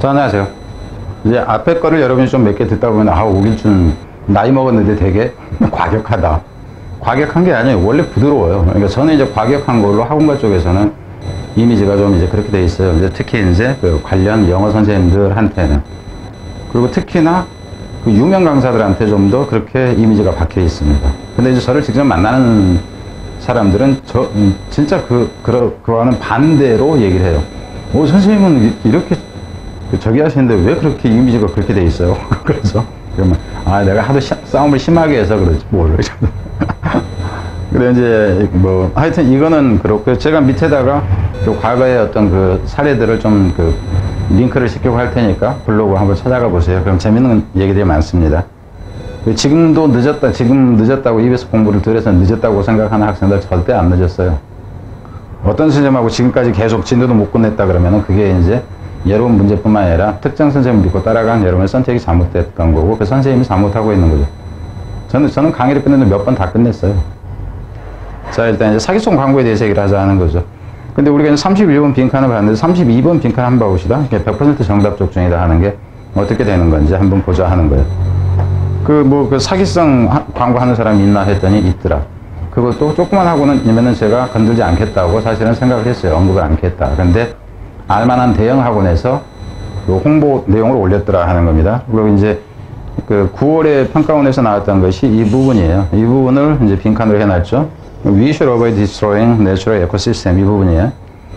자, 안녕하세요. 이제 앞에 거를 여러분이 좀 몇 개 듣다 보면, 오길준 나이 먹었는데 되게 과격하다. 과격한 게 아니에요. 원래 부드러워요. 그러니까 저는 이제 과격한 걸로 학원가 쪽에서는 이미지가 좀 이제 그렇게 돼 있어요. 이제 특히 이제 그 관련 영어 선생님들한테는. 그리고 특히나 그 유명 강사들한테 좀 더 그렇게 이미지가 박혀 있습니다. 근데 이제 저를 직접 만나는 사람들은 진짜 그거와는 반대로 얘기를 해요. 선생님은 이렇게 저기 하시는데 왜 그렇게 이미지가 그렇게 돼 있어요? 그래서 그러면 내가 하도 싸움을 심하게 해서 그렇지 뭘. 그래 이제 뭐 하여튼 이거는 그렇고 제가 밑에다가 그 과거의 어떤 그 사례들을 좀 그 링크를 시키고 할 테니까 블로그 한번 찾아가 보세요. 그럼 재밌는 얘기들이 많습니다. 지금 늦었다고 EBS 공부를 덜 해서 늦었다고 생각하는 학생들 절대 안 늦었어요. 어떤 선생님하고 지금까지 계속 진도도 못 끝냈다 그러면은 그게 이제 여러분 문제뿐만 아니라 특정 선생님 믿고 따라간 여러분의 선택이 잘못됐던 거고 그 선생님이 잘못하고 있는 거죠. 저는 강의를 끝냈는데 몇 번 다 끝냈어요. 자, 일단 이제 사기성 광고에 대해서 얘기를 하자는 거죠. 근데 우리가 이제 31번 빈칸을 봤는데 32번 빈칸 한번 봐봅시다. 100% 정답 적중이다 하는 게 어떻게 되는 건지 한번 보자 하는 거예요. 그 사기성 광고 하는 사람이 있나 했더니 있더라. 그것도 조금만 하고는 제가 건들지 않겠다고 사실은 생각을 했어요. 언급을 않겠다. 근데 알만한 대형 학원에서 그 홍보 내용을 올렸더라 하는 겁니다. 그리고 이제 그 9월에 평가원에서 나왔던 것이 이 부분이에요. 이 부분을 이제 빈칸으로 해놨죠. We should avoid destroying natural ecosystem. 이 부분이에요.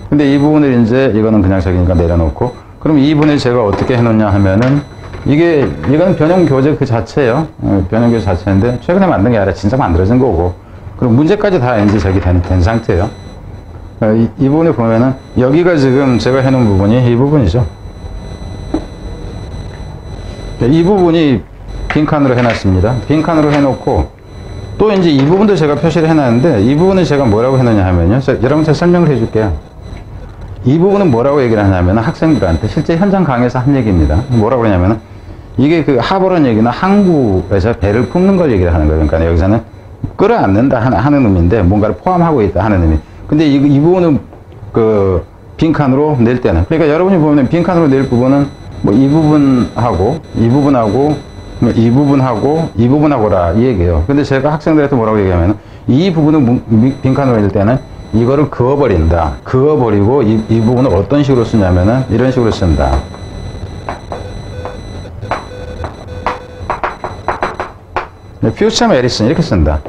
근데 이 부분을 이제 이거는 그냥 저기니까 내려놓고 그럼 이 부분을 제가 어떻게 해놓냐 하면은 이건 변형교재 그 자체예요. 변형교재 자체인데 최근에 만든 게 아니라 진짜 만들어진 거고 그리고 문제까지 다 이제 저기 된 상태예요. 이 부분을 보면은 여기가 지금 제가 해놓은 부분이 이 부분이죠. 이 부분이 빈칸으로 해놨습니다. 빈칸으로 해놓고 또 이제 이 부분도 제가 표시를 해놨는데 이 부분은 제가 뭐라고 해놓냐 하면요. 여러분한테 설명을 해줄게요. 이 부분은 뭐라고 얘기를 하냐면 학생들한테 실제 현장 강의에서 한 얘기입니다. 뭐라고 그러냐면은 이게 그 하버런 얘기나 항구에서 배를 품는 걸 얘기를 하는 거예요. 그러니까 여기서는 끌어안는다 하는 의미인데 뭔가를 포함하고 있다 하는 의미. 근데 이 부분은 그 빈칸으로 낼 때는 그러니까 여러분이 보면 빈칸으로 낼 부분은 뭐 이 부분하고 이 부분하고 이 부분하고라 이 얘기예요. 근데 제가 학생들한테 뭐라고 얘기하면 이 부분을 빈칸으로 낼 때는 이거를 그어버린다. 그어버리고 이 부분을 어떤 식으로 쓰냐면은 이런 식으로 쓴다. future medicine 이렇게 쓴다.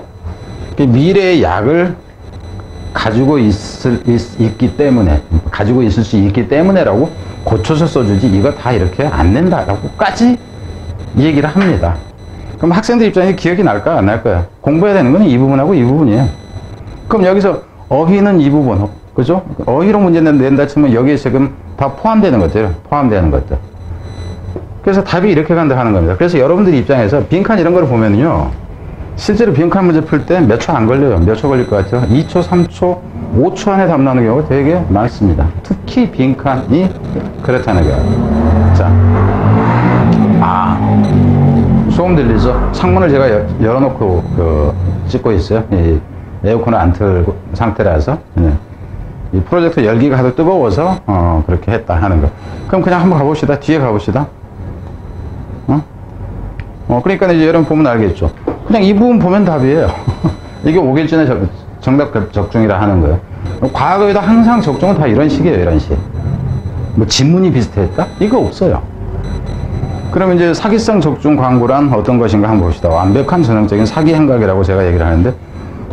미래의 약을 가지고 있기 때문에 가지고 있을 수 있기 때문에라고 고쳐서 써주지 이거 다 이렇게 안 낸다라고까지 얘기를 합니다. 그럼 학생들 입장에 기억이 날까 안 날까요? 공부해야 되는 건 이 부분하고 이 부분이에요. 그럼 여기서 어휘는 이 부분, 그죠? 어휘로 문제 낸다 치면 여기에 지금 다 포함되는 것들, 포함되는 것들. 그래서 답이 이렇게 간다 하는 겁니다. 그래서 여러분들 입장에서 빈칸 이런 거를 보면요. 실제로 빈칸 문제 풀 때 몇 초 안 걸려요. 몇 초 걸릴 것 같아요? 2초, 3초, 5초 안에 답 나오는 경우가 되게 많습니다. 특히 빈칸이 그렇다는 거예요. 자. 소음 들리죠? 창문을 제가 열어놓고 찍고 있어요. 이 에어컨을 안 틀고 상태라서 이 프로젝터 열기가 하도 뜨거워서 그렇게 했다 하는 거. 그럼 그냥 한번 가봅시다. 뒤에 가봅시다. 그러니까 이제 여러분 보면 알겠죠. 그냥 이 부분 보면 답이에요. 이게 오길준의 정답 적중이라 하는 거예요. 과거에도 항상 적중은 다 이런 식이에요. 이런 식. 뭐 지문이 비슷했다? 이거 없어요. 그럼 이제 사기성 적중 광고란 어떤 것인가 한번 봅시다. 완벽한 전형적인 사기 행각이라고 제가 얘기를 하는데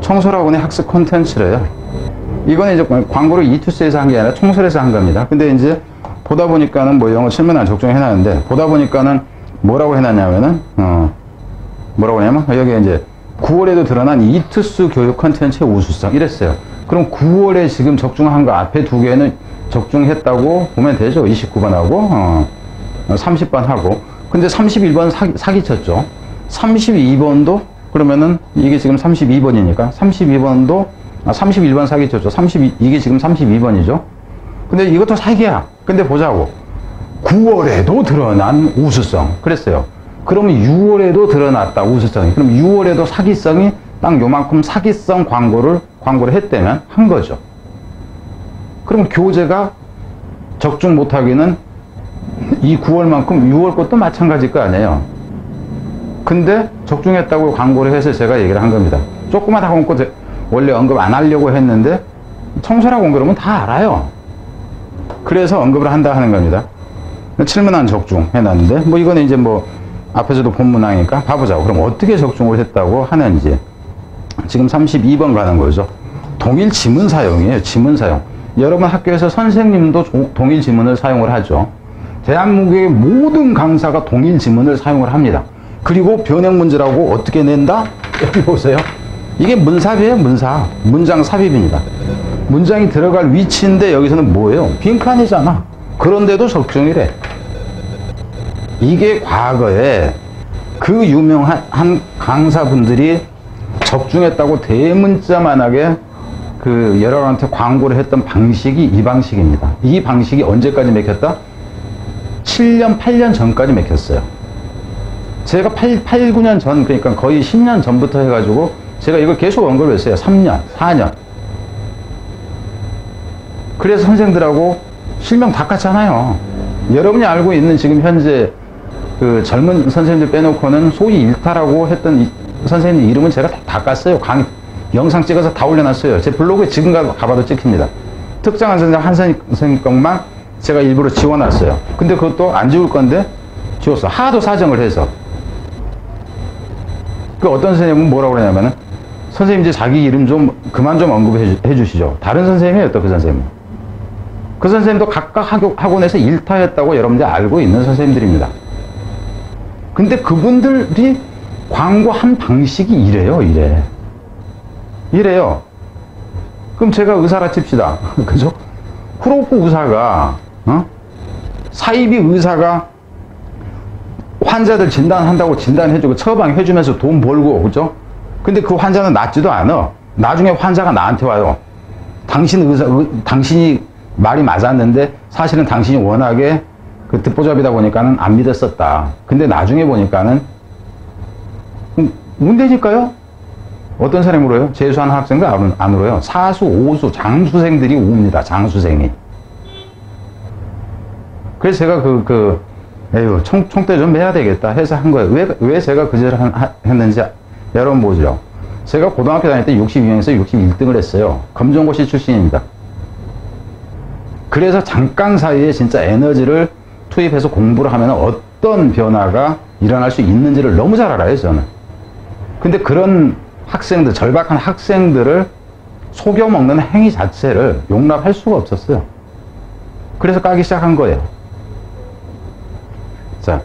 청소학원의 학습 콘텐츠래요. 이거는 이제 광고를 이투스에서 한 게 아니라 청소에서 한 겁니다. 근데 이제 보다 보니까는 뭐 영어 실문안 적중을 해놨는데 보다 보니까는 뭐라고 해놨냐면은 뭐라고 하냐면 여기 이제 9월에도 드러난 이투스 교육 콘텐츠의 우수성 이랬어요. 그럼 9월에 지금 적중한 거 앞에 두 개는 적중했다고 보면 되죠. 29번하고 30번 하고 근데 31번 사기쳤죠. 32번도 그러면은 이게 지금 32번이니까 32번도 31번 사기쳤죠. 이게 지금 32번이죠. 근데 이것도 사기야. 근데 보자고 9월에도 드러난 우수성 그랬어요. 그러면 6월에도 드러났다 우수성이. 그럼 6월에도 사기성이 딱 요만큼 사기성 광고를 했다면 한 거죠. 그럼 교재가 적중 못하기는 이 9월만큼 6월 것도 마찬가지일 거 아니에요. 근데 적중했다고 광고를 해서 제가 얘기를 한 겁니다. 조그만 학원 거 원래 언급 안 하려고 했는데 청소라고 온 그러면 다 알아요. 그래서 언급을 한다 하는 겁니다. 7문항 적중 해놨는데 뭐 이거는 이제 뭐 앞에서도 본 문항이니까 봐보자고. 그럼 어떻게 적중을 했다고 하는지. 지금 32번 가는 거죠. 동일 지문 사용이에요. 지문 사용. 여러분 학교에서 선생님도 동일 지문을 사용을 하죠. 대한민국의 모든 강사가 동일 지문을 사용을 합니다. 그리고 변형 문제라고 어떻게 낸다? 여기 보세요. 이게 문삽이에요. 문삽. 문장 삽입입니다. 문장이 들어갈 위치인데 여기서는 뭐예요? 빈칸이잖아. 그런데도 적중이래. 이게 과거에 그 유명한 한 강사분들이 적중했다고 대문자만하게 그 여러분한테 광고를 했던 방식이 이 방식입니다. 이 방식이 언제까지 맥혔다? 7년, 8년 전까지 맥혔어요. 제가 8, 9년 전, 그러니까 거의 10년 전부터 해가지고 제가 이걸 계속 언급을 했어요. 3년, 4년. 그래서 선생들하고 실명 다 깠잖아요. 여러분이 알고 있는 지금 현재 그 젊은 선생님들 빼놓고는 소위 일타라고 했던 이 선생님 이름은 제가 다 깠어요. 영상 찍어서 다 올려놨어요. 제 블로그에 지금 가봐도 찍힙니다. 특정한 선생님 한 선생님 것만 제가 일부러 지워놨어요. 근데 그것도 안 지울 건데 지웠어. 하도 사정을 해서. 그 어떤 선생님은 뭐라고 그러냐면은 선생님 이제 자기 이름 좀 그만 좀 언급해 주시죠. 다른 선생님이에요. 또 그 선생님은. 그 선생님도 각각 학원에서 일타였다고 여러분들이 알고 있는 선생님들입니다. 근데 그분들이 광고한 방식이 이래요. 이래요. 그럼 제가 의사라 칩시다. 그죠? 후로코 의사가 사이비 의사가 환자들 진단한다고 진단해주고 처방해주면서 돈 벌고, 그죠? 근데 그 환자는 낫지도 않아. 나중에 환자가 나한테 와요. 당신이 말이 맞았는데 사실은 당신이 워낙에 그 듣보잡이다 보니까는 안 믿었었다. 근데 나중에 보니까는 운대니까요? 어떤 사람이 울어요? 재수하는 학생들 안 울어요. 사수, 오수, 장수생들이 웁니다. 장수생이. 그래서 제가 에휴, 총대 좀 매야 되겠다 해서 한 거예요. 왜 제가 그 짓을 했는지 여러분 보죠. 제가 고등학교 다닐 때 62명에서 61등을 했어요. 검정고시 출신입니다. 그래서 잠깐 사이에 진짜 에너지를 투입해서 공부를 하면 어떤 변화가 일어날 수 있는지를 너무 잘 알아요, 저는. 근데 그런 학생들, 절박한 학생들을 속여먹는 행위 자체를 용납할 수가 없었어요. 그래서 까기 시작한 거예요. 자,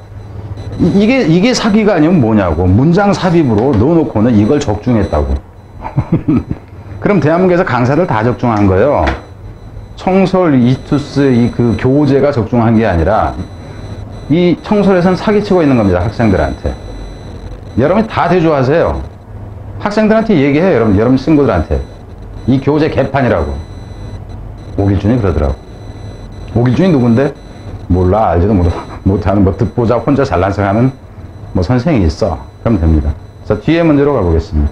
이게 사기가 아니면 뭐냐고. 문장 삽입으로 넣어놓고는 이걸 적중했다고. 그럼 대한민국에서 강사들 다 적중한 거예요. 청솔, 이투스, 그 교재가 적중한 게 아니라 이 청솔에서는 사기치고 있는 겁니다. 학생들한테. 여러분이 다 대조하세요. 학생들한테 얘기해요. 여러분 친구들한테. 이 교재 개판이라고. 오길준이 그러더라고. 오길준이 누군데? 몰라. 알지도 못하는 뭐 듣보자 혼자 잘난 척하는 뭐 선생이 있어. 그러면 됩니다. 자, 뒤에 문제로 가보겠습니다.